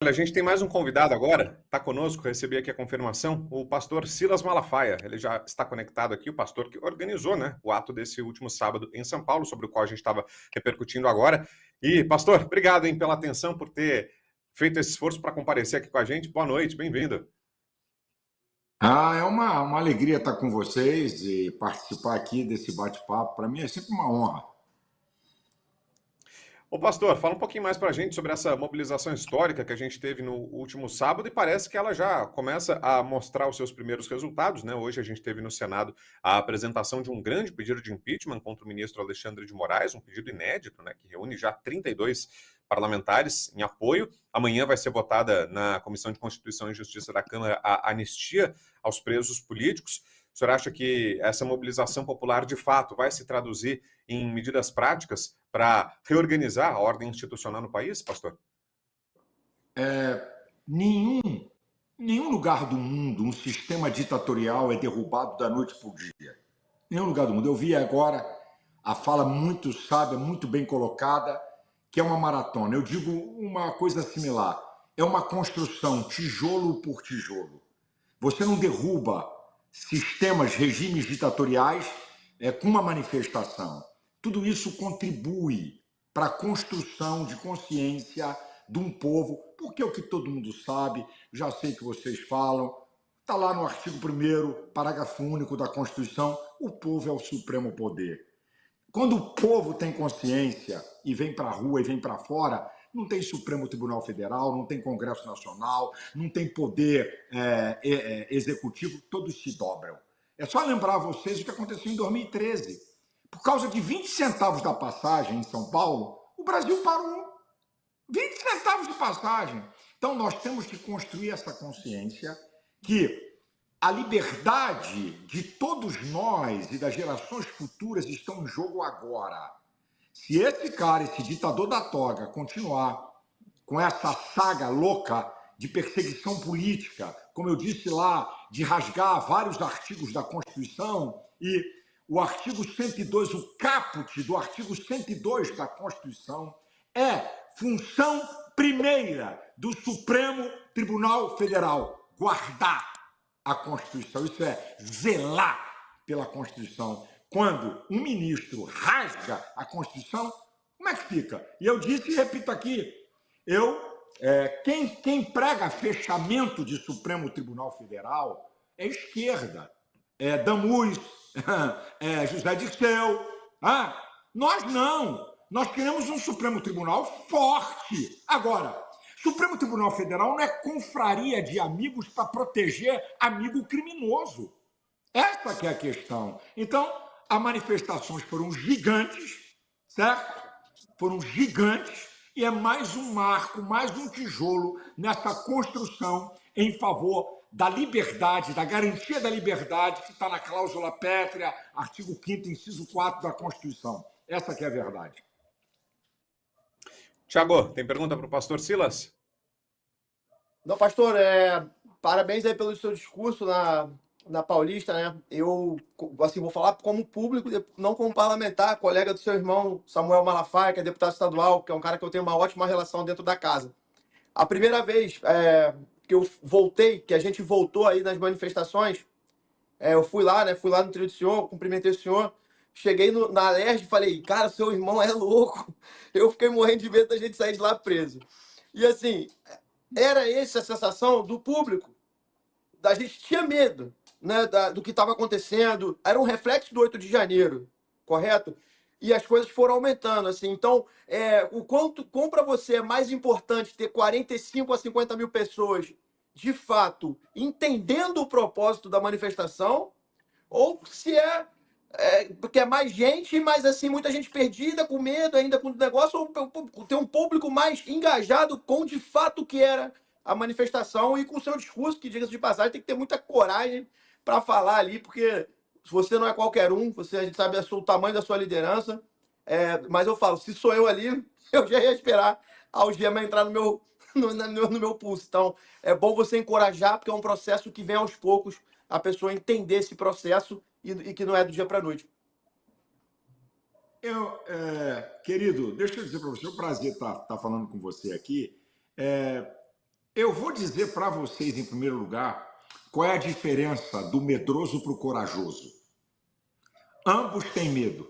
Olha, a gente tem mais um convidado agora, está conosco, recebi aqui a confirmação, o pastor Silas Malafaia. Ele já está conectado aqui, o pastor que organizou, né, o ato desse último sábado em São Paulo, sobre o qual a gente estava repercutindo agora. E, pastor, obrigado, hein, pela atenção, por ter feito esse esforço para comparecer aqui com a gente. Boa noite, bem-vindo. É uma alegria estar com vocês e participar aqui desse bate-papo. Para mim é sempre uma honra. Ô, pastor, fala um pouquinho mais para a gente sobre essa mobilização histórica que a gente teve no último sábado e parece que ela já começa a mostrar os seus primeiros resultados, né? Hoje a gente teve no Senado a apresentação de um grande pedido de impeachment contra o ministro Alexandre de Moraes, um pedido inédito, né? Que reúne já 32 parlamentares em apoio. Amanhã vai ser votada na Comissão de Constituição e Justiça da Câmara a anistia aos presos políticos. O senhor acha que essa mobilização popular, de fato, vai se traduzir em medidas práticas para reorganizar a ordem institucional no país, pastor? Nenhum lugar do mundo um sistema ditatorial é derrubado da noite para o dia. Nenhum lugar do mundo. Eu vi agora a fala muito sábia, muito bem colocada, que é uma maratona. Eu digo uma coisa similar. É uma construção tijolo por tijolo. Você não derruba sistemas, regimes ditatoriais com uma manifestação. Tudo isso contribui para a construção de consciência de um povo, porque é o que todo mundo sabe, já sei que vocês falam, está lá no artigo 1º, parágrafo único da Constituição, o povo é o supremo poder. Quando o povo tem consciência e vem para a rua e vem para fora, não tem Supremo Tribunal Federal, não tem Congresso Nacional, não tem poder executivo, todos se dobram. É só lembrar a vocês o que aconteceu em 2013. Por causa de 20 centavos da passagem em São Paulo, o Brasil parou. 20 centavos de passagem. Então nós temos que construir essa consciência que a liberdade de todos nós e das gerações futuras estão em jogo agora. Se esse cara, esse ditador da toga, continuar com essa saga louca de perseguição política, como eu disse lá, de rasgar vários artigos da Constituição, e o artigo 102, o caput do artigo 102 da Constituição, é função primeira do Supremo Tribunal Federal, guardar a Constituição. Isso é zelar pela Constituição. Quando um ministro rasga a Constituição, como é que fica? E eu disse e repito aqui, quem prega fechamento de Supremo Tribunal Federal é esquerda, é Damus, é José Dirceu. Nós não. Nós queremos um Supremo Tribunal forte. Agora, Supremo Tribunal Federal não é confraria de amigos para proteger amigo criminoso. Essa que é a questão. Então, as manifestações foram gigantes, certo? Foram gigantes e é mais um marco, mais um tijolo nessa construção em favor da liberdade, da garantia da liberdade que está na cláusula pétrea, artigo 5º, inciso 4 da Constituição. Essa que é a verdade. Tiago, tem pergunta para o pastor Silas? Não, pastor, parabéns aí pelo seu discurso na Paulista, né? Eu, assim, vou falar como público, não como parlamentar, colega do seu irmão Samuel Malafaia, que é deputado estadual, que é um cara que eu tenho uma ótima relação dentro da casa. A primeira vez que eu voltei, que a gente voltou aí nas manifestações, eu fui lá, né? Fui lá no trio do senhor, cumprimentei o senhor, cheguei na Alerj e falei, cara, seu irmão é louco. Eu fiquei morrendo de medo da gente sair de lá preso. E assim, era essa a sensação do público. A gente tinha medo, né, do que estava acontecendo. Era um reflexo do 8 de janeiro, correto? E as coisas foram aumentando, assim. Então, como para você é mais importante ter 45 a 50 mil pessoas, de fato, entendendo o propósito da manifestação, ou se porque é mais gente, mas assim, muita gente perdida, com medo ainda com o negócio, ou ter um público mais engajado com, de fato, o que era a manifestação e com o seu discurso, que, diga-se de passagem, tem que ter muita coragem para falar ali, porque você não é qualquer um, a gente sabe o tamanho da sua liderança, mas eu falo, se sou eu ali, eu já ia esperar a algema entrar no meu pulso. Então, é bom você encorajar, porque é um processo que vem aos poucos, a pessoa entender esse processo e que não é do dia para a noite. Querido, deixa eu dizer para você, é um prazer estar falando com você aqui. Eu vou dizer para vocês, em primeiro lugar, qual é a diferença do medroso para o corajoso. Ambos têm medo.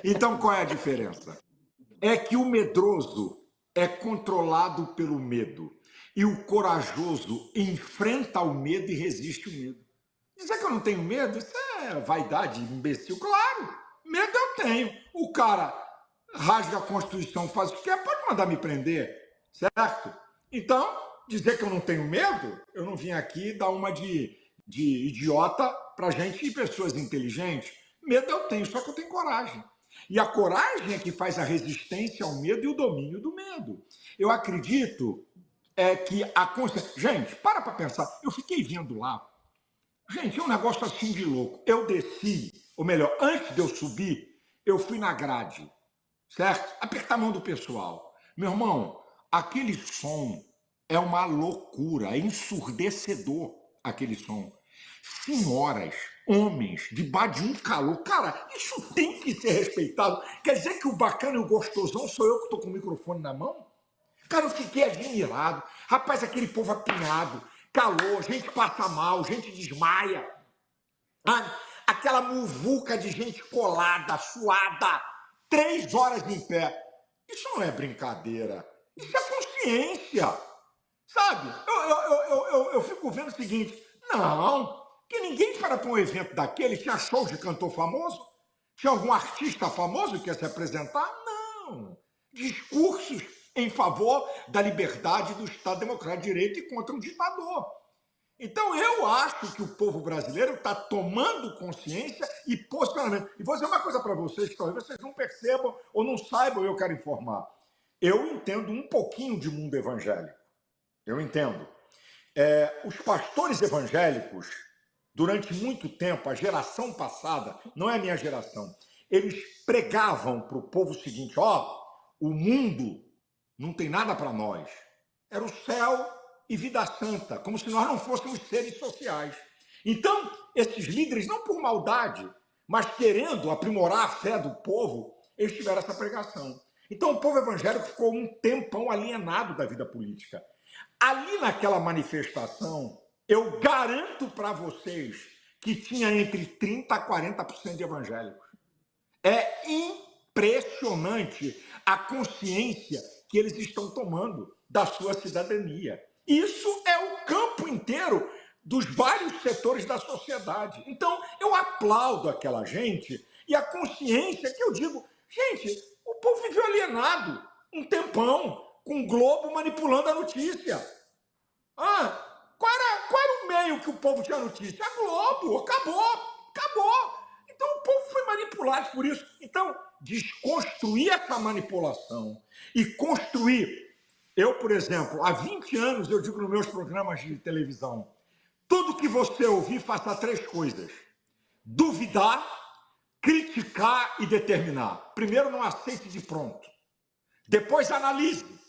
Então, qual é a diferença? É que o medroso é controlado pelo medo e o corajoso enfrenta o medo e resiste o medo. Dizer que eu não tenho medo, isso é vaidade, imbecil. Claro, medo eu tenho. O cara rasga a Constituição, faz o que quer, pode mandar me prender, certo? Então, dizer que eu não tenho medo, eu não vim aqui dar uma de idiota pra gente e pessoas inteligentes. Medo eu tenho, só que eu tenho coragem. E a coragem é que faz a resistência ao medo e o domínio do medo. Eu acredito que a consciência... Gente, para pensar. Eu fiquei vendo lá. Gente, é um negócio assim de louco. Eu desci, ou melhor, antes de eu subir, eu fui na grade, certo? Apertar a mão do pessoal. Meu irmão, aquele som é uma loucura, é ensurdecedor aquele som. Senhoras, homens, debaixo de um calor. Cara, isso tem que ser respeitado. Quer dizer que o bacana e o gostosão sou eu que estou com o microfone na mão? Cara, eu fiquei admirado. Rapaz, aquele povo apinhado, calor, gente passa mal, gente desmaia. Aquela muvuca de gente colada, suada, 3 horas em pé. Isso não é brincadeira. Isso é consciência. Sabe? Eu fico vendo o seguinte, não, que ninguém para um evento daquele, tinha show de cantor famoso? Tinha algum artista famoso que ia se apresentar? Não. Discursos em favor da liberdade do Estado Democrático de Direito e contra um ditador. Então eu acho que o povo brasileiro está tomando consciência e posicionamento. E vou dizer uma coisa para vocês, que talvez vocês não percebam ou não saibam, eu quero informar. Eu entendo um pouquinho de mundo evangélico. Eu entendo. Os pastores evangélicos, durante muito tempo, a geração passada, não é a minha geração, eles pregavam para o povo o seguinte, o mundo não tem nada para nós. Era o céu e vida santa, como se nós não fôssemos seres sociais. Então, esses líderes, não por maldade, mas querendo aprimorar a fé do povo, eles tiveram essa pregação. Então, o povo evangélico ficou um tempão alienado da vida política. Ali naquela manifestação, eu garanto para vocês que tinha entre 30% a 40% de evangélicos. É impressionante a consciência que eles estão tomando da sua cidadania. Isso é o campo inteiro dos vários setores da sociedade. Então, eu aplaudo aquela gente e a consciência que eu digo, gente, o povo viveu alienado um tempão, com o Globo manipulando a notícia. Qual era o meio que o povo tinha notícia? A Globo, acabou. Então o povo foi manipulado por isso. Então, desconstruir essa manipulação e construir. Eu, por exemplo, há 20 anos eu digo nos meus programas de televisão, tudo que você ouvir, faça 3 coisas. Duvidar, criticar e determinar. Primeiro, não aceite de pronto. Depois, analise.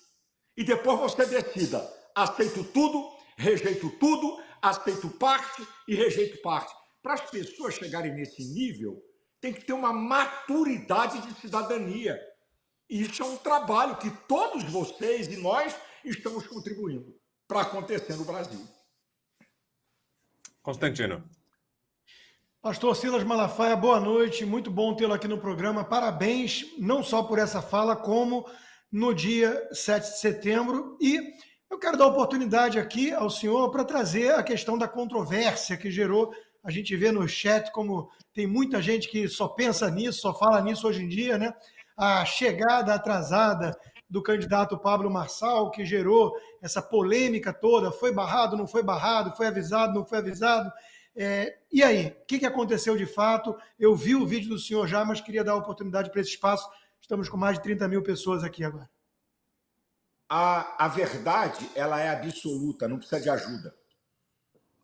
E depois você decida. Aceito tudo, rejeito tudo, aceito parte e rejeito parte. Para as pessoas chegarem nesse nível, tem que ter uma maturidade de cidadania. E isso é um trabalho que todos vocês e nós estamos contribuindo para acontecer no Brasil. Constantino. Pastor Silas Malafaia, boa noite. Muito bom tê-lo aqui no programa. Parabéns, não só por essa fala, como no dia 7 de setembro. E eu quero dar oportunidade aqui ao senhor para trazer a questão da controvérsia que gerou. A gente vê no chat como tem muita gente que só pensa nisso, só fala nisso hoje em dia, né? A chegada atrasada do candidato Pablo Marçal, que gerou essa polêmica toda, foi barrado, não foi barrado, foi avisado, não foi avisado. E aí, o que aconteceu de fato? Eu vi o vídeo do senhor já, mas queria dar oportunidade para esse espaço. Estamos com mais de 30 mil pessoas aqui agora. A verdade, ela é absoluta, não precisa de ajuda.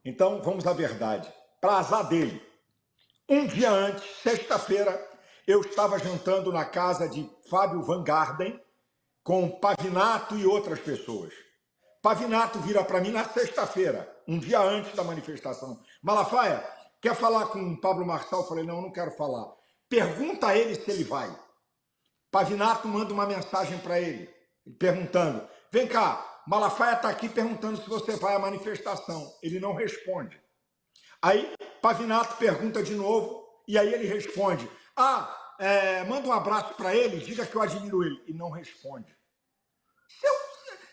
Então, vamos à verdade. Para azar dele, um dia antes, sexta-feira, eu estava jantando na casa de Fábio Van Garden com Pavinato e outras pessoas. Pavinato vira para mim na sexta-feira, um dia antes da manifestação. Malafaia, quer falar com o Pablo Marçal? Eu falei, não quero falar. Pergunta a ele se ele vai. Pavinato manda uma mensagem para ele, perguntando, Vem cá, Malafaia está aqui perguntando se você vai à manifestação. Ele não responde. Aí Pavinato pergunta de novo, e aí ele responde. Manda um abraço para ele, diga que eu admiro ele. E não responde.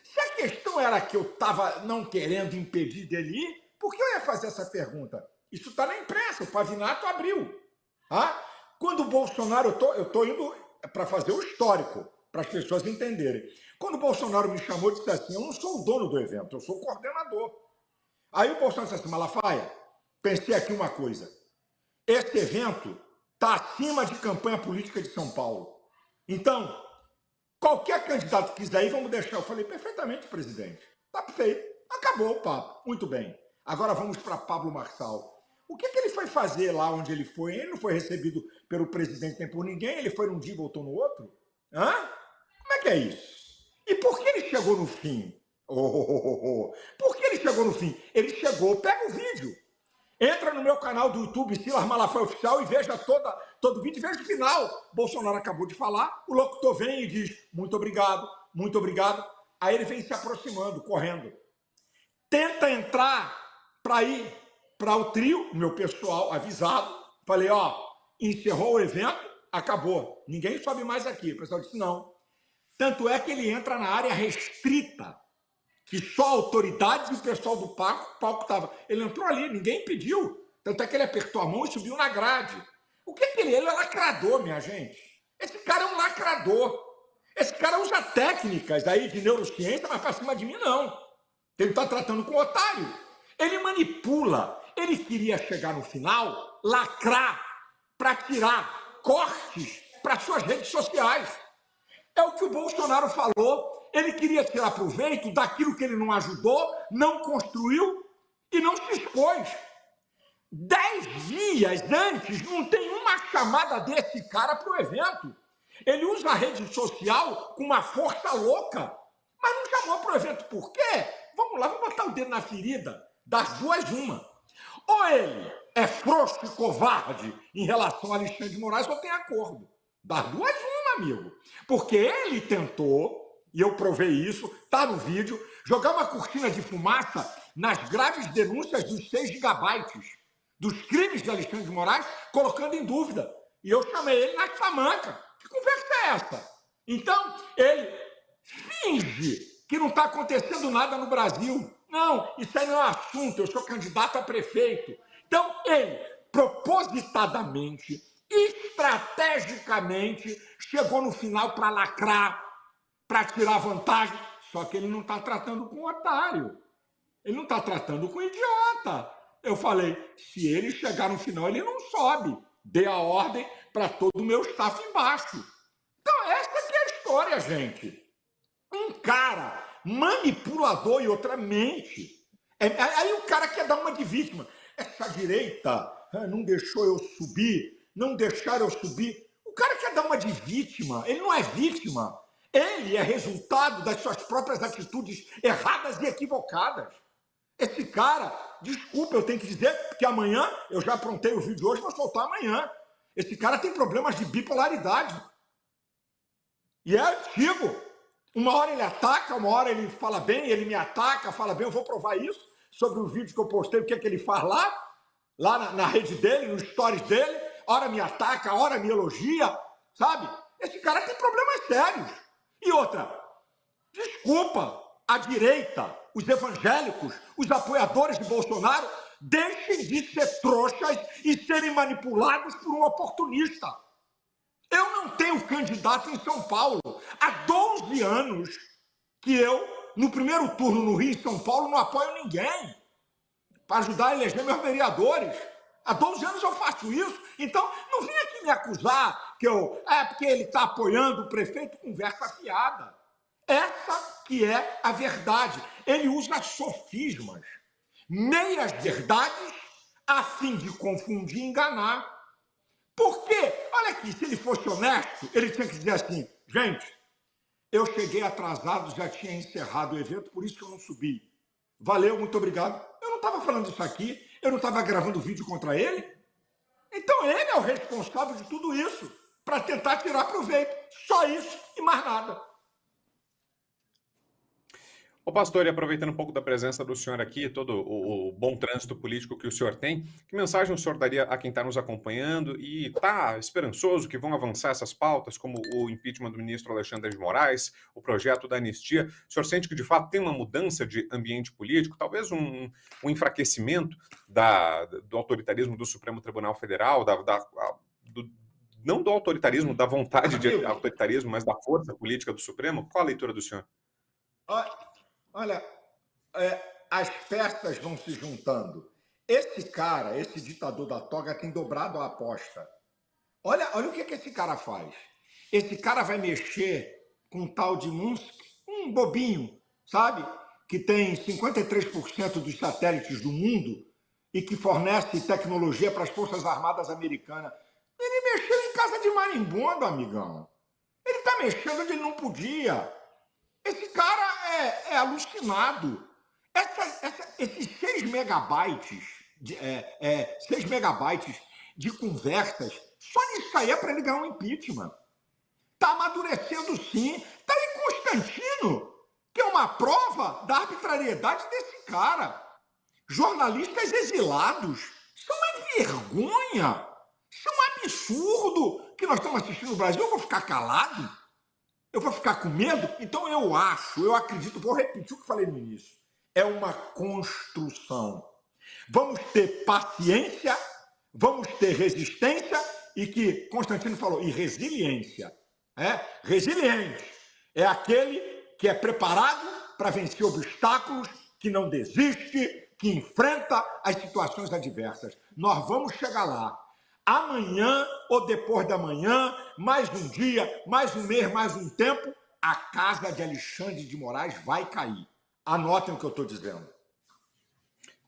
Se a questão era que eu estava não querendo impedir dele ir, por que eu ia fazer essa pergunta? Isso está na imprensa, o Pavinato abriu. Quando o Bolsonaro, eu estou indo para fazer o histórico, para as pessoas entenderem. Quando o Bolsonaro me chamou, disse assim, eu não sou o dono do evento, eu sou o coordenador. Aí o Bolsonaro disse assim, Malafaia, pensei aqui uma coisa, esse evento está acima de campanha política de São Paulo. Então, qualquer candidato que quiser ir, vamos deixar. Eu falei, perfeitamente, presidente. Tá feito. Acabou o papo. Muito bem. Agora vamos para Pablo Marçal. O que ele foi fazer lá onde ele foi? Ele não foi recebido pelo presidente nem por ninguém, ele foi num dia e voltou no outro? Como é que é isso? E por que ele chegou no fim? Por que ele chegou no fim? Ele chegou, pega o vídeo. Entra no meu canal do YouTube, Silas Malafaia Oficial, e veja todo o vídeo, veja o final. Bolsonaro acabou de falar, o locutor vem e diz, muito obrigado, muito obrigado. Aí ele vem se aproximando, correndo. Tenta entrar para ir para o trio, meu pessoal avisado. Falei, encerrou o evento, acabou. Ninguém sobe mais aqui. O pessoal disse, não. Tanto é que ele entra na área restrita, que só autoridades e o pessoal do palco estava. Ele entrou ali, ninguém impediu. Tanto é que ele apertou a mão e subiu na grade. O que ele é? Ele é lacrador, minha gente. Esse cara é um lacrador. Esse cara usa técnicas aí de neurociência, mas para cima de mim, não. Ele está tratando com otário. Ele manipula. Ele queria chegar no final, lacrar, para tirar cortes para suas redes sociais. É o que o Bolsonaro falou. Ele queria tirar proveito daquilo que ele não ajudou, não construiu e não se expôs. 10 dias antes, não tem uma chamada desse cara para o evento. Ele usa a rede social com uma força louca, mas não chamou para o evento. Por quê? Vamos lá, vamos botar o dedo na ferida. Das duas, uma. Ou ele é frouxo e covarde em relação a Alexandre de Moraes, ou tem acordo. Das duas, uma, amigo. Porque ele tentou, e eu provei isso, tá no vídeo, jogar uma cortina de fumaça nas graves denúncias dos 6 gigabytes dos crimes de Alexandre de Moraes, colocando em dúvida. E eu chamei ele na tamanca. Que conversa é essa? Então, ele finge que não está acontecendo nada no Brasil. Não, isso aí não é assunto, eu sou candidato a prefeito. Então, ele, propositadamente, estrategicamente, chegou no final para lacrar, para tirar vantagem. Só que ele não está tratando com otário. Ele não está tratando com idiota. Eu falei, se ele chegar no final, ele não sobe. Dê a ordem para todo o meu staff embaixo. Então, essa que é a história, gente. Um cara manipulador e outra mente. Aí o cara quer dar uma de vítima. Essa direita não deixou eu subir, não deixaram eu subir. O cara quer dar uma de vítima. Ele não é vítima. Ele é resultado das suas próprias atitudes erradas e equivocadas. Esse cara, desculpa, eu tenho que dizer que amanhã, eu já aprontei o vídeo hoje, vou soltar amanhã. Esse cara tem problemas de bipolaridade. E é antigo. Uma hora ele ataca, uma hora ele fala bem, ele me ataca, fala bem, eu vou provar isso sobre o vídeo que eu postei, o que é que ele faz lá na rede dele, nos stories dele, hora me ataca, hora me elogia, sabe? Esse cara tem problemas sérios. E outra, desculpa, a direita, os evangélicos, os apoiadores de Bolsonaro, deixem de ser trouxas e serem manipulados por um oportunista. Eu não tenho candidato em São Paulo. Há 12 anos que eu, no primeiro turno no Rio e São Paulo, não apoio ninguém para ajudar a eleger meus vereadores. Há 12 anos eu faço isso. Então, não venha aqui me acusar que porque ele está apoiando o prefeito, conversa fiada. Essa que é a verdade. Ele usa sofismas, meias verdades, a fim de confundir e enganar. Por quê? Olha aqui, se ele fosse honesto, ele tinha que dizer assim, gente, eu cheguei atrasado, já tinha encerrado o evento, por isso que eu não subi. Valeu, muito obrigado. Eu não estava falando isso aqui, eu não estava gravando vídeo contra ele. Então ele é o responsável de tudo isso, para tentar tirar proveito. Só isso e mais nada. Ô pastor, e aproveitando um pouco da presença do senhor aqui, todo o bom trânsito político que o senhor tem, que mensagem o senhor daria a quem está nos acompanhando e está esperançoso que vão avançar essas pautas, como o impeachment do ministro Alexandre de Moraes, o projeto da anistia? O senhor sente que, de fato, tem uma mudança de ambiente político, talvez um enfraquecimento do autoritarismo do Supremo Tribunal Federal, não do autoritarismo, da vontade de autoritarismo, mas da força política do Supremo? Qual a leitura do senhor? Olha, as festas vão se juntando. Esse cara, esse ditador da toga, tem dobrado a aposta. Olha o que esse cara faz. Esse cara vai mexer com um tal de Musk, um bobinho, sabe? Que tem 53% dos satélites do mundo e que fornece tecnologia para as Forças Armadas Americanas. Ele mexeu em casa de marimbondo, amigão. Ele está mexendo onde ele não podia. Esse cara é alucinado. Esses 6 megabytes, 6 megabytes de conversas, só nisso aí é para ele ganhar um impeachment. Está amadurecendo sim. Está aí Constantino, que é uma prova da arbitrariedade desse cara. Jornalistas exilados. Isso é uma vergonha. Isso é um absurdo que nós estamos assistindo no Brasil. Eu vou ficar calado? Eu vou ficar com medo? Então eu acredito, vou repetir o que falei no início. É uma construção. Vamos ter paciência, vamos ter resistência e que Constantino falou, e resiliência. Resiliente é aquele que é preparado para vencer obstáculos, que não desiste, que enfrenta as situações adversas. Nós vamos chegar lá. Amanhã ou depois da manhã, mais um dia, mais um mês, mais um tempo, a casa de Alexandre de Moraes vai cair. Anotem o que eu estou dizendo.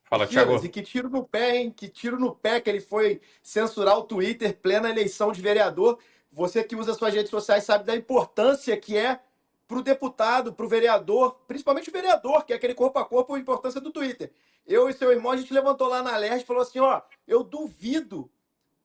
Fala, Thiago. E que tiro no pé, hein? Que tiro no pé que ele foi censurar o Twitter, plena eleição de vereador. Você que usa suas redes sociais sabe da importância que é para o deputado, para o vereador, principalmente o vereador, que é aquele corpo a corpo, a importância do Twitter. Eu e seu irmão, a gente levantou lá na Alerj e falou assim, eu duvido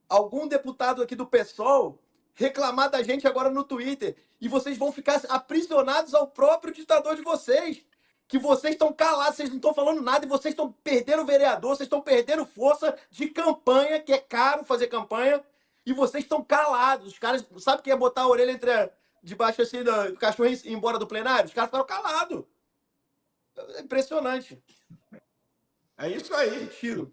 algum deputado aqui do PSOL reclamar da gente agora no Twitter e vocês vão ficar aprisionados ao próprio ditador de vocês, que vocês estão calados, vocês não estão falando nada e vocês estão perdendo vereador, vocês estão perdendo força de campanha, que é caro fazer campanha, e vocês estão calados. Os caras, sabe o que é botar a orelha debaixo assim do cachorro e ir embora do plenário? Os caras ficaram calados. É impressionante. É isso aí. Tiro.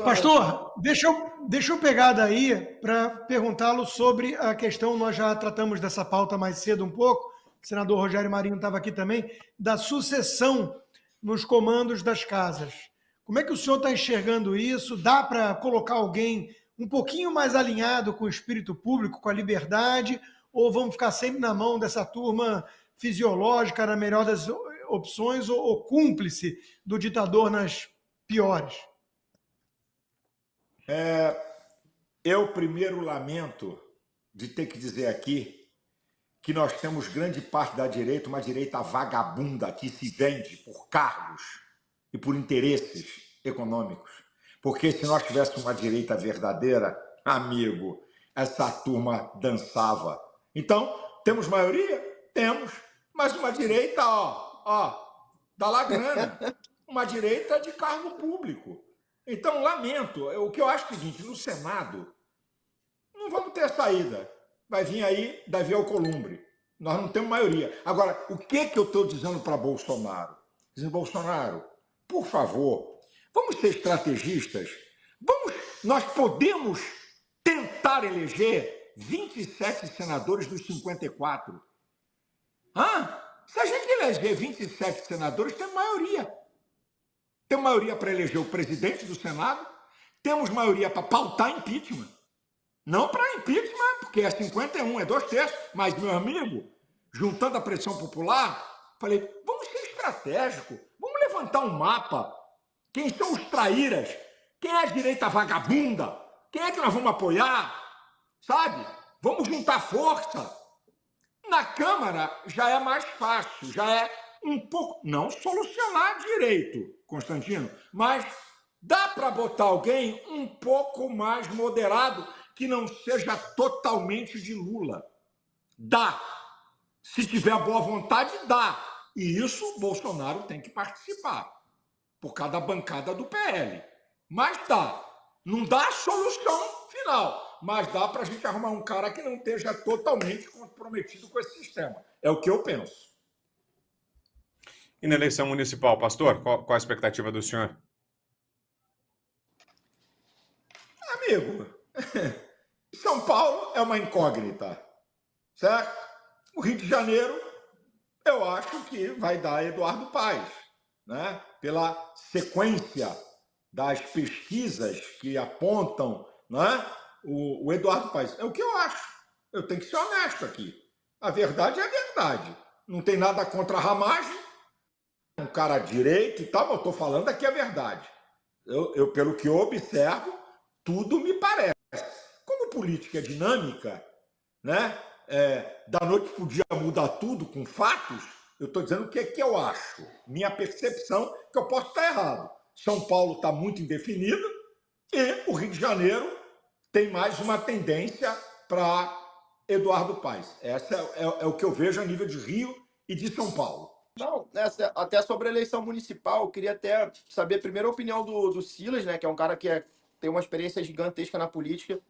Pastor, deixa eu pegar daí para perguntá-lo sobre a questão, nós já tratamos dessa pauta mais cedo um pouco, o senador Rogério Marinho estava aqui também, da sucessão nos comandos das casas. Como é que o senhor está enxergando isso? Dá para colocar alguém um pouquinho mais alinhado com o espírito público, com a liberdade, ou vamos ficar sempre na mão dessa turma fisiológica, na melhor das opções, ou cúmplice do ditador nas piores? Eu primeiro lamento de ter que dizer aqui que nós temos grande parte da direita, uma direita vagabunda que se vende por cargos e por interesses econômicos. Porque se nós tivéssemos uma direita verdadeira, amigo, essa turma dançava. Então, temos maioria? Temos. Mas uma direita, dá lá grana. Uma direita de cargo público. Então, lamento. O que eu acho é o seguinte, no Senado, não vamos ter saída. Vai vir aí Davi Alcolumbre. Nós não temos maioria. Agora, o que eu estou dizendo para Bolsonaro? Dizendo, Bolsonaro, por favor, vamos ser estrategistas. Nós podemos tentar eleger 27 senadores dos 54. Se a gente eleger 27 senadores, tem maioria. Temos maioria para eleger o presidente do Senado, temos maioria para pautar impeachment. Não para impeachment, porque é 51, é 2/3. Mas, meu amigo, juntando a pressão popular, falei, vamos ser estratégicos, vamos levantar um mapa. Quem são os traíras? Quem é a direita vagabunda? Quem é que nós vamos apoiar? Sabe? Vamos juntar força. Na Câmara já é mais fácil, já é um pouco, não solucionar direito, Constantino, mas dá para botar alguém um pouco mais moderado que não seja totalmente de Lula. Dá. Se tiver boa vontade, dá. E isso o Bolsonaro tem que participar, por causa da bancada do PL. Mas dá. Não dá a solução final, mas dá para a gente arrumar um cara que não esteja totalmente comprometido com esse sistema. É o que eu penso. E na eleição municipal, pastor, qual a expectativa do senhor? Amigo, São Paulo é uma incógnita, certo? O Rio de Janeiro, eu acho que vai dar Eduardo Paes, né? Pela sequência das pesquisas que apontam, né? O Eduardo Paes. É o que eu acho. Eu tenho que ser honesto aqui. A verdade é a verdade. Não tem nada contra a ramagem, um cara direito e tal, mas eu estou falando aqui a verdade. Pelo que eu observo, tudo me parece. Como política é dinâmica, né? Da noite para o dia mudar tudo com fatos, eu estou dizendo o que é que eu acho. Minha percepção, que eu posso estar errado. São Paulo está muito indefinido e o Rio de Janeiro tem mais uma tendência para Eduardo Paes. Essa é o que eu vejo a nível de Rio e de São Paulo. Não, até sobre a eleição municipal, eu queria até saber primeiro a opinião do Silas, né, que é um cara que tem uma experiência gigantesca na política,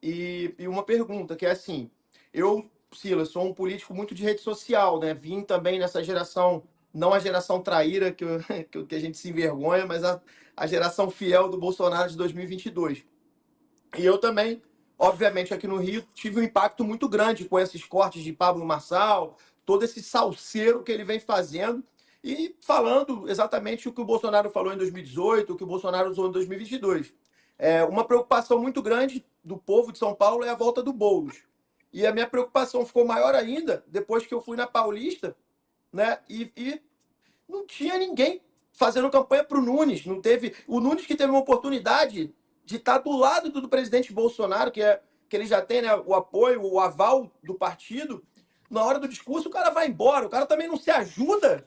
e uma pergunta, que é assim, eu, Silas, sou um político muito de rede social, né, vim também nessa geração, não a geração traíra, que a gente se envergonha, mas a geração fiel do Bolsonaro de 2022. E eu também, obviamente, aqui no Rio, tive um impacto muito grande com esses cortes de Pablo Marçal, todo esse salseiro que ele vem fazendo e falando exatamente o que o Bolsonaro falou em 2018, o que o Bolsonaro usou em 2022. Uma preocupação muito grande do povo de São Paulo é a volta do Boulos. E a minha preocupação ficou maior ainda depois que eu fui na Paulista, né? E não tinha ninguém fazendo campanha para o Nunes. Não teve. O Nunes que teve uma oportunidade de estar do lado do presidente Bolsonaro, que ele já tem, né, o apoio, o aval do partido. Na hora do discurso, o cara vai embora. O cara também não se ajuda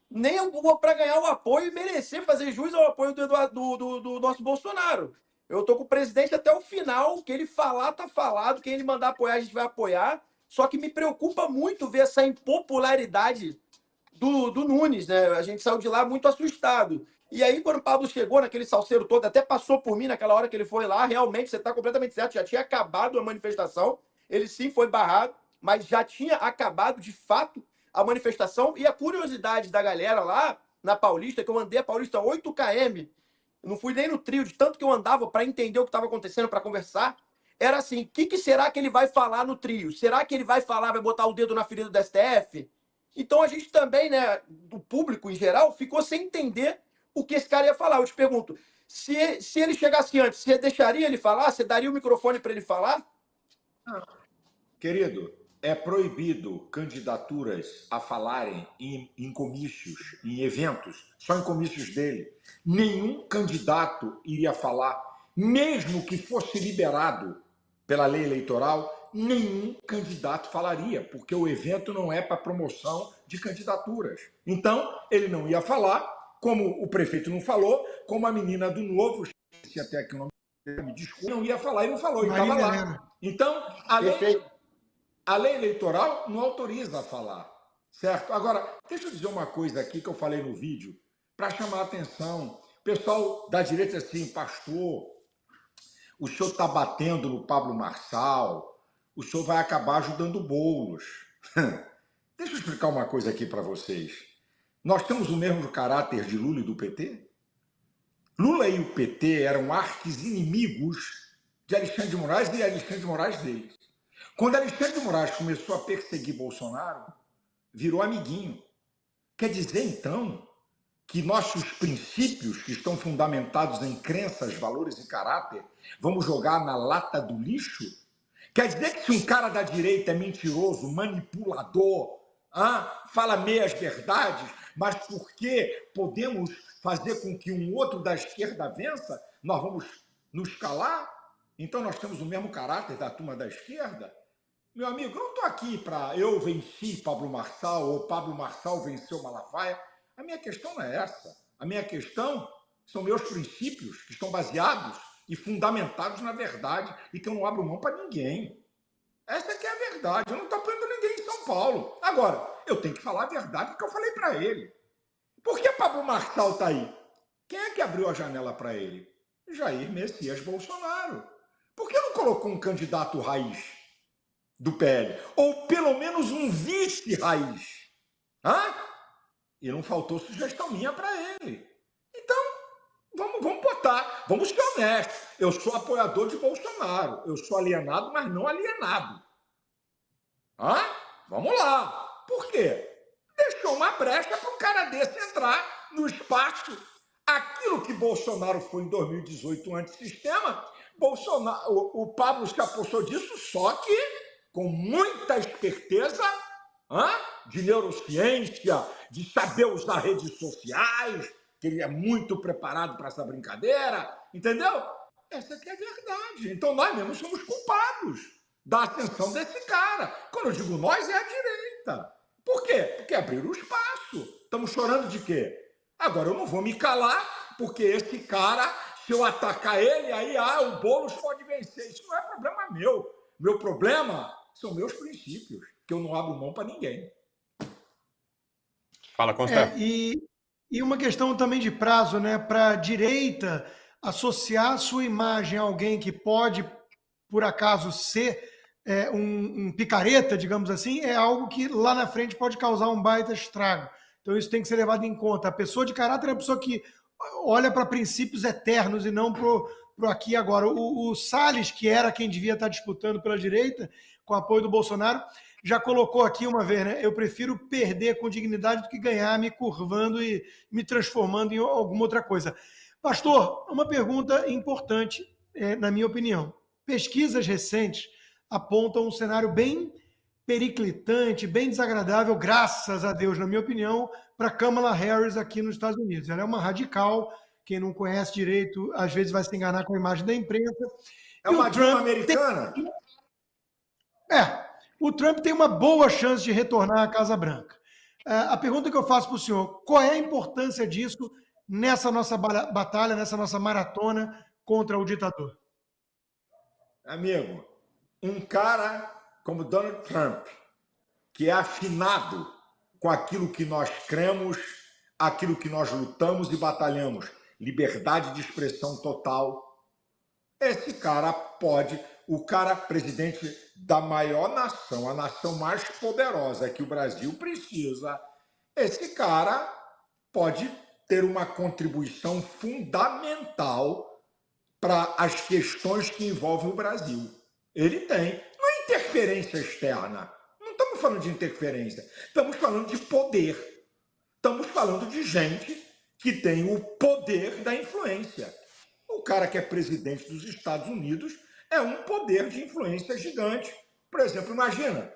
nem para ganhar o apoio e merecer fazer jus ao apoio do nosso Bolsonaro. Eu tô com o presidente até o final. O que ele falar, tá falado. Quem ele mandar apoiar, a gente vai apoiar. Só que me preocupa muito ver essa impopularidade do Nunes, né? A gente saiu de lá muito assustado. E aí, quando o Pablo chegou naquele salseiro todo, até passou por mim naquela hora que ele foi lá, realmente, você está completamente certo, já tinha acabado a manifestação, ele sim foi barrado, mas já tinha acabado, de fato, a manifestação. E a curiosidade da galera lá na Paulista, que eu andei a Paulista 8 km, não fui nem no trio, de tanto que eu andava para entender o que estava acontecendo, para conversar, era assim, o que será que ele vai falar no trio? Será que ele vai falar, vai botar o dedo na ferida do STF? Então a gente também, né, do público em geral, ficou sem entender o que esse cara ia falar. Eu te pergunto, se ele chegasse antes, você deixaria ele falar? Você daria o microfone para ele falar? Querido, é proibido candidaturas a falarem em comícios, em eventos, só em comícios dele. Nenhum candidato iria falar, mesmo que fosse liberado pela lei eleitoral, nenhum candidato falaria, porque o evento não é para promoção de candidaturas. Então, ele não ia falar, como o prefeito não falou, como a menina do Novo, se até que o nome me desculpe, não ia falar e não falou, e estava lá. Então, a lei eleitoral não autoriza a falar, certo? Agora, deixa eu dizer uma coisa aqui que eu falei no vídeo, para chamar a atenção. O pessoal da direita assim, pastor, o senhor está batendo no Pablo Marçal, o senhor vai acabar ajudando o Boulos. Deixa eu explicar uma coisa aqui para vocês. Nós temos o mesmo caráter de Lula e do PT? Lula e o PT eram arqui-inimigos de Alexandre de Moraes e Alexandre de Moraes deles. Quando Alexandre de Moraes começou a perseguir Bolsonaro, virou amiguinho. Quer dizer, então, que nossos princípios, que estão fundamentados em crenças, valores e caráter, vamos jogar na lata do lixo? Quer dizer que se um cara da direita é mentiroso, manipulador, fala meias verdades, mas porque podemos fazer com que um outro da esquerda vença, nós vamos nos calar? Então nós temos o mesmo caráter da turma da esquerda? Meu amigo, eu não estou aqui para eu venci Pablo Marçal ou Pablo Marçal venceu Malafaia. A minha questão não é essa. A minha questão são meus princípios que estão baseados e fundamentados na verdade e que eu não abro mão para ninguém. Essa que é a verdade. Eu não estou apoiando ninguém em São Paulo. Agora, eu tenho que falar a verdade que eu falei para ele. Por que Pablo Marçal está aí? Quem é que abriu a janela para ele? Jair Messias Bolsonaro. Por que não colocou um candidato raiz do PL? Ou pelo menos um vice raiz? Hã? E não faltou sugestão minha para ele. Então, vamos botar, vamos ser honestos. Eu sou apoiador de Bolsonaro. Eu sou alienado, mas não alienado. Hã? Vamos lá. Por quê? Deixou uma brecha para um cara desse entrar no espaço. Aquilo que Bolsonaro foi em 2018 antissistema, o Pablo se apossou disso, só que com muita esperteza, de neurociência, de saber usar redes sociais, que ele é muito preparado para essa brincadeira, entendeu? Essa aqui é a verdade. Então nós mesmos somos culpados da ascensão desse cara. Quando eu digo nós, é a direita. Por quê? Porque abriram o espaço. Estamos chorando de quê? Agora eu não vou me calar, porque esse cara, se eu atacar ele, aí o Boulos pode vencer. Isso não é problema meu. Meu problema são meus princípios, que eu não abro mão para ninguém. Fala, Constantino. E uma questão também de prazo, né? Para a direita associar sua imagem a alguém que pode, por acaso, ser um picareta, digamos assim, é algo que lá na frente pode causar um baita estrago. Então isso tem que ser levado em conta. A pessoa de caráter é a pessoa que olha para princípios eternos e não para aqui e agora. O Salles, que era quem devia estar disputando pela direita, com o apoio do Bolsonaro, já colocou aqui uma vez, né? Eu prefiro perder com dignidade do que ganhar me curvando e me transformando em alguma outra coisa. Pastor, uma pergunta importante, na minha opinião. Pesquisas recentes apontam um cenário bem periclitante, bem desagradável, graças a Deus, na minha opinião, para Kamala Harris aqui nos Estados Unidos. Ela é uma radical, quem não conhece direito, às vezes vai se enganar com a imagem da imprensa. É uma Dilma americana? O Trump tem uma boa chance de retornar à Casa Branca. A pergunta que eu faço para o senhor, qual é a importância disso nessa nossa batalha, nessa nossa maratona contra o ditador? Amigo, um cara como Donald Trump, que é afinado com aquilo que nós cremos, aquilo que nós lutamos e batalhamos, liberdade de expressão total, esse cara pode, o cara presidente da maior nação, a nação mais poderosa que o Brasil precisa, esse cara pode ter uma contribuição fundamental para as questões que envolvem o Brasil. Ele tem. Não é interferência externa. Não estamos falando de interferência. Estamos falando de poder. Estamos falando de gente que tem o poder da influência. O cara que é presidente dos Estados Unidos é um poder de influência gigante. Por exemplo, imagina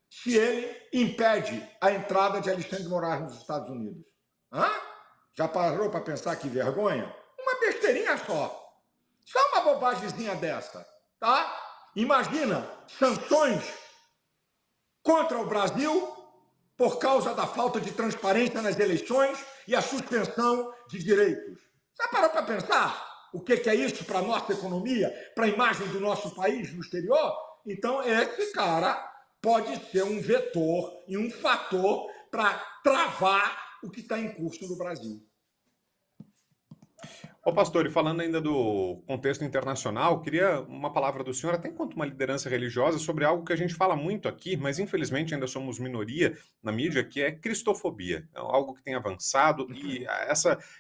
se ele impede a entrada de Alexandre de Moraes nos Estados Unidos. Já parou para pensar que vergonha? Uma besteirinha só. Só uma bobagemzinha dessa, tá? Imagina sanções contra o Brasil por causa da falta de transparência nas eleições e a suspensão de direitos. Já parou para pensar o que é isso para a nossa economia, para a imagem do nosso país no exterior? Então, esse cara pode ser um vetor e um fator para travar o que está em curso no Brasil. Ô, pastor, e falando ainda do contexto internacional, queria uma palavra do senhor, até enquanto uma liderança religiosa, sobre algo que a gente fala muito aqui, mas infelizmente ainda somos minoria na mídia, que é cristofobia. É algo que tem avançado e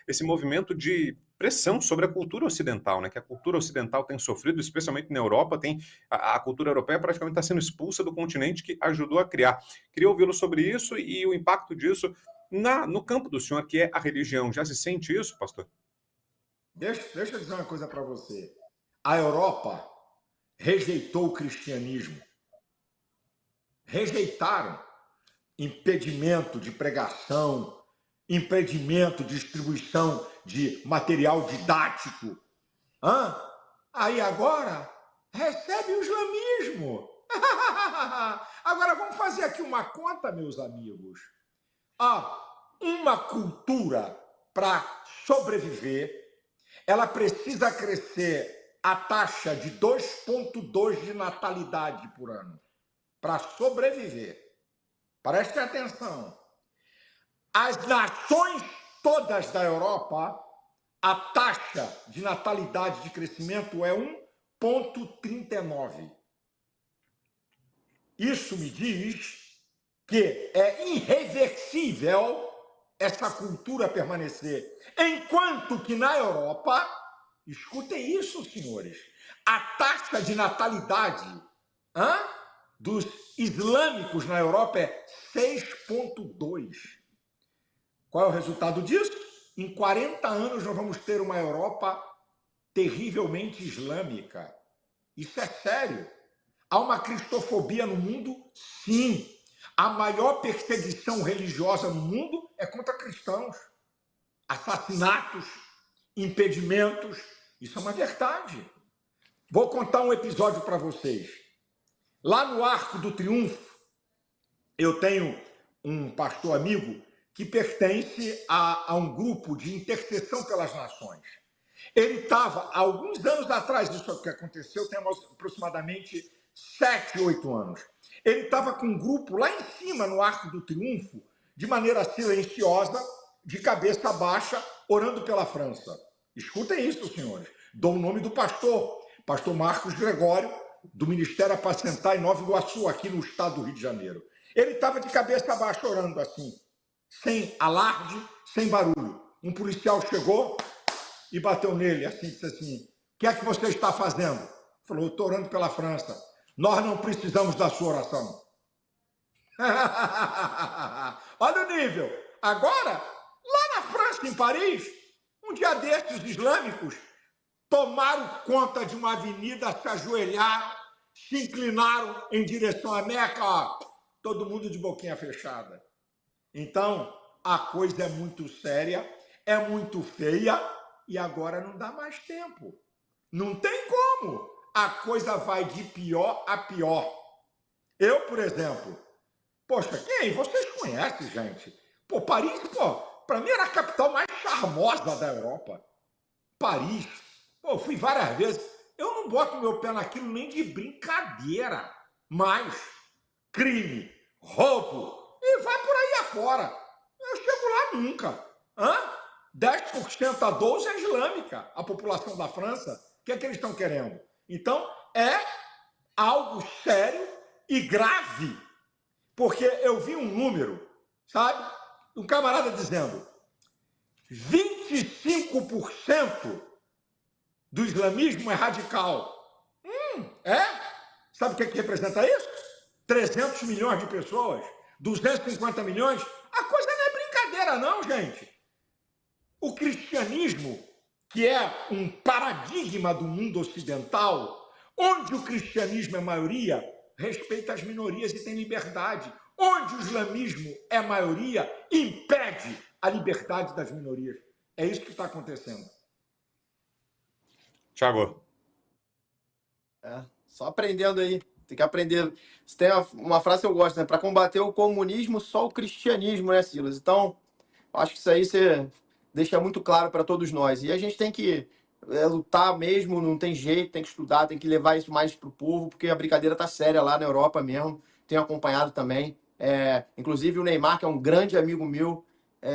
esse movimento de pressão sobre a cultura ocidental, né? Que a cultura ocidental tem sofrido, especialmente na Europa, a cultura europeia praticamente está sendo expulsa do continente que ajudou a criar. Queria ouvi-lo sobre isso e o impacto disso no campo do senhor, que é a religião. Já se sente isso, pastor? Deixa eu dizer uma coisa para você. A Europa rejeitou o cristianismo. Rejeitaram impedimento de pregação, impedimento de distribuição de material didático. Aí agora recebe o islamismo. Agora vamos fazer aqui uma conta, meus amigos. Uma cultura para sobreviver, ela precisa crescer a taxa de 2,2 de natalidade por ano para sobreviver. Prestem atenção. As nações todas da Europa, a taxa de natalidade de crescimento é 1,39. Isso me diz que é irreversível essa cultura permanecer. Enquanto que na Europa, escutem isso, senhores, a taxa de natalidade dos islâmicos na Europa é 6,2. Qual é o resultado disso? Em 40 anos nós vamos ter uma Europa terrivelmente islâmica. Isso é sério. Há uma cristofobia no mundo? Sim. A maior perseguição religiosa no mundo é contra cristãos. Assassinatos, impedimentos, isso é uma verdade. Vou contar um episódio para vocês. Lá no Arco do Triunfo, eu tenho um pastor amigo que pertence a um grupo de intercessão pelas nações. Ele estava, há alguns anos atrás disso que aconteceu, tem aproximadamente 7, 8 anos. Ele estava com um grupo lá em cima, no Arco do Triunfo, de maneira silenciosa, de cabeça baixa, orando pela França. Escutem isso, senhores. Dou o nome do pastor Marcos Gregório, do Ministério Apacentar em Nova Iguaçu, aqui no estado do Rio de Janeiro. Ele estava de cabeça baixa orando assim, sem alarde, sem barulho. Um policial chegou e bateu nele, assim, disse assim, o que é que você está fazendo? Falou, estou orando pela França. Nós não precisamos da sua oração. Olha o nível. Agora, lá na França, em Paris, um dia desses, os islâmicos tomaram conta de uma avenida, se ajoelharam, se inclinaram em direção à Meca, ó, todo mundo de boquinha fechada. Então, a coisa é muito séria, é muito feia, e agora não dá mais tempo. Não tem como. A coisa vai de pior a pior. Eu, por exemplo, poxa, quem? Vocês conhecem, gente? Pô, Paris, pô, para mim era a capital mais charmosa da Europa. Paris. Pô, fui várias vezes. Eu não boto meu pé naquilo nem de brincadeira. Mas crime, roubo, e vai por aí afora. Eu chego lá nunca. 10% a 12% é islâmica, a população da França. O que é que eles estão querendo? Então, é algo sério e grave. Porque eu vi um número, sabe? Um camarada dizendo 25% do islamismo é radical. É? Sabe o que representa isso? 300 milhões de pessoas, 250 milhões. A coisa não é brincadeira não, gente. O cristianismo, que é um paradigma do mundo ocidental, onde o cristianismo é maioria, respeita as minorias e tem liberdade. Onde o islamismo é maioria, impede a liberdade das minorias. É isso que está acontecendo. Thiago. Só aprendendo aí. Tem que aprender. Você tem uma frase que eu gosto, né? Para combater o comunismo, só o cristianismo, né, Silas? Então, acho que isso aí você deixa muito claro para todos nós. E a gente tem que lutar mesmo, não tem jeito, tem que estudar, tem que levar isso mais para o povo, porque a brincadeira tá séria lá na Europa mesmo. Tenho acompanhado também. Inclusive o Neymar, que é um grande amigo meu,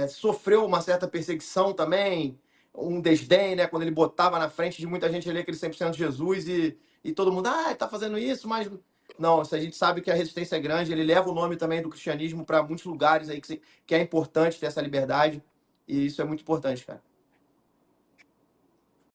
sofreu uma certa perseguição também, um desdém, né? Quando ele botava na frente de muita gente ali aquele 100% de Jesus e todo mundo, tá fazendo isso, mas... Não, a gente sabe que a resistência é grande, ele leva o nome também do cristianismo para muitos lugares aí que é importante ter essa liberdade, e isso é muito importante, cara.